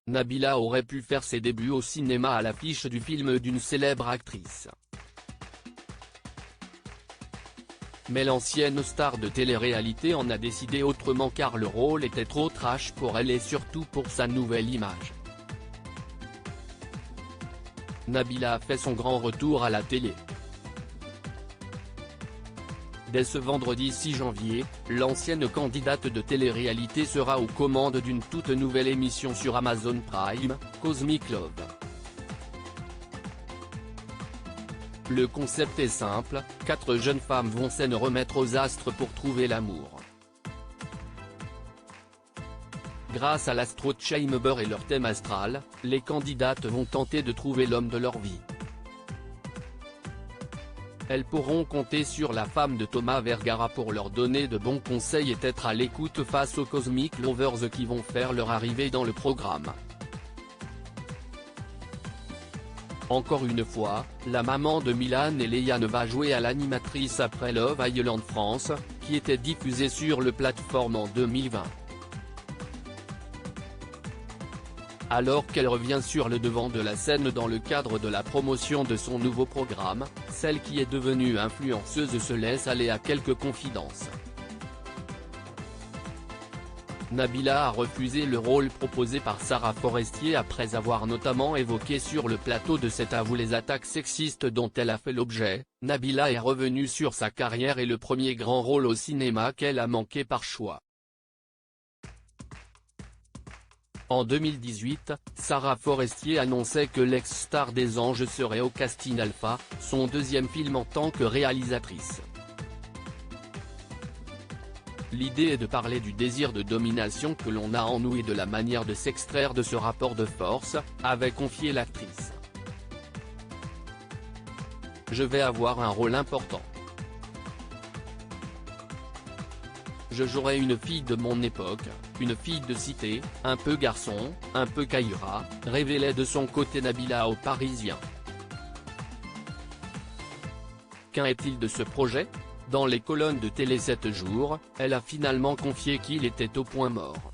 Nabila aurait pu faire ses débuts au cinéma à l'affiche du film d'une célèbre actrice. Mais l'ancienne star de télé-réalité en a décidé autrement car le rôle était trop trash pour elle et surtout pour sa nouvelle image. Nabila a fait son grand retour à la télé. Dès ce vendredi 6 janvier, l'ancienne candidate de télé-réalité sera aux commandes d'une toute nouvelle émission sur Amazon Prime, Cosmic Love. Le concept est simple, 4 jeunes femmes vont se remettre aux astres pour trouver l'amour. Grâce à l'astro-chamber et leur thème astral, les candidates vont tenter de trouver l'homme de leur vie. Elles pourront compter sur la femme de Thomas Vergara pour leur donner de bons conseils et être à l'écoute face aux Cosmic Lovers qui vont faire leur arrivée dans le programme. Encore une fois, la maman de Milan et Léane va jouer à l'animatrice après Love Island France, qui était diffusée sur le plateforme en 2020. Alors qu'elle revient sur le devant de la scène dans le cadre de la promotion de son nouveau programme, celle qui est devenue influenceuse se laisse aller à quelques confidences. Nabila a refusé le rôle proposé par Sarah Forestier après avoir notamment évoqué sur le plateau de cet avou les attaques sexistes dont elle a fait l'objet. Nabila est revenue sur sa carrière et le premier grand rôle au cinéma qu'elle a manqué par choix. En 2018, Sarah Forestier annonçait que l'ex-star des Anges serait au casting Alpha, son deuxième film en tant que réalisatrice. L'idée est de parler du désir de domination que l'on a en nous et de la manière de s'extraire de ce rapport de force, avait confié l'actrice. Je vais avoir un rôle important. Je jouerai une fille de mon époque, une fille de cité, un peu garçon, un peu caillera, révélait de son côté Nabila aux Parisiens. Qu'en est-il de ce projet ? Dans les colonnes de Télé 7 jours, elle a finalement confié qu'il était au point mort.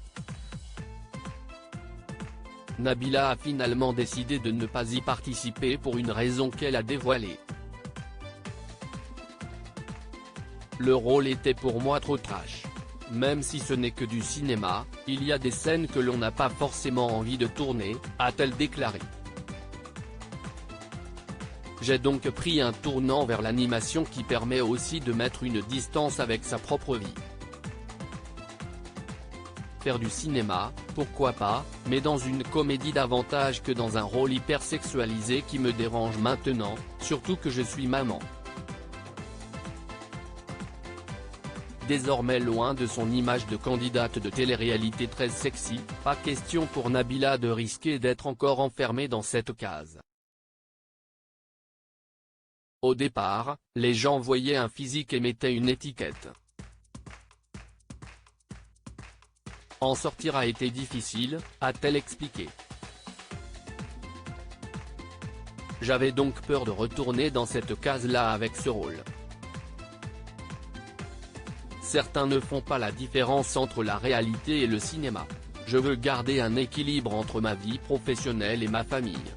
Nabila a finalement décidé de ne pas y participer pour une raison qu'elle a dévoilée. Le rôle était pour moi trop trash. Même si ce n'est que du cinéma, il y a des scènes que l'on n'a pas forcément envie de tourner, a-t-elle déclaré. J'ai donc pris un tournant vers l'animation qui permet aussi de mettre une distance avec sa propre vie. Faire du cinéma, pourquoi pas, mais dans une comédie davantage que dans un rôle hyper sexualisé qui me dérange maintenant, surtout que je suis maman. Désormais loin de son image de candidate de télé-réalité très sexy, pas question pour Nabila de risquer d'être encore enfermée dans cette case. Au départ, les gens voyaient un physique et mettaient une étiquette. En sortir a été difficile, a-t-elle expliqué. J'avais donc peur de retourner dans cette case-là avec ce rôle. Certains ne font pas la différence entre la réalité et le cinéma. Je veux garder un équilibre entre ma vie professionnelle et ma famille.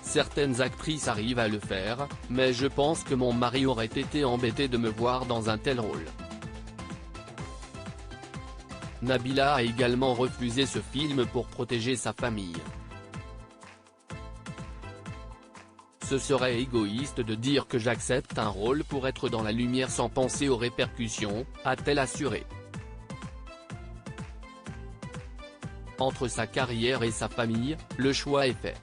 Certaines actrices arrivent à le faire, mais je pense que mon mari aurait été embêté de me voir dans un tel rôle. Nabila a également refusé ce film pour protéger sa famille. Ce serait égoïste de dire que j'accepte un rôle pour être dans la lumière sans penser aux répercussions, a-t-elle assuré. Entre sa carrière et sa famille, le choix est fait.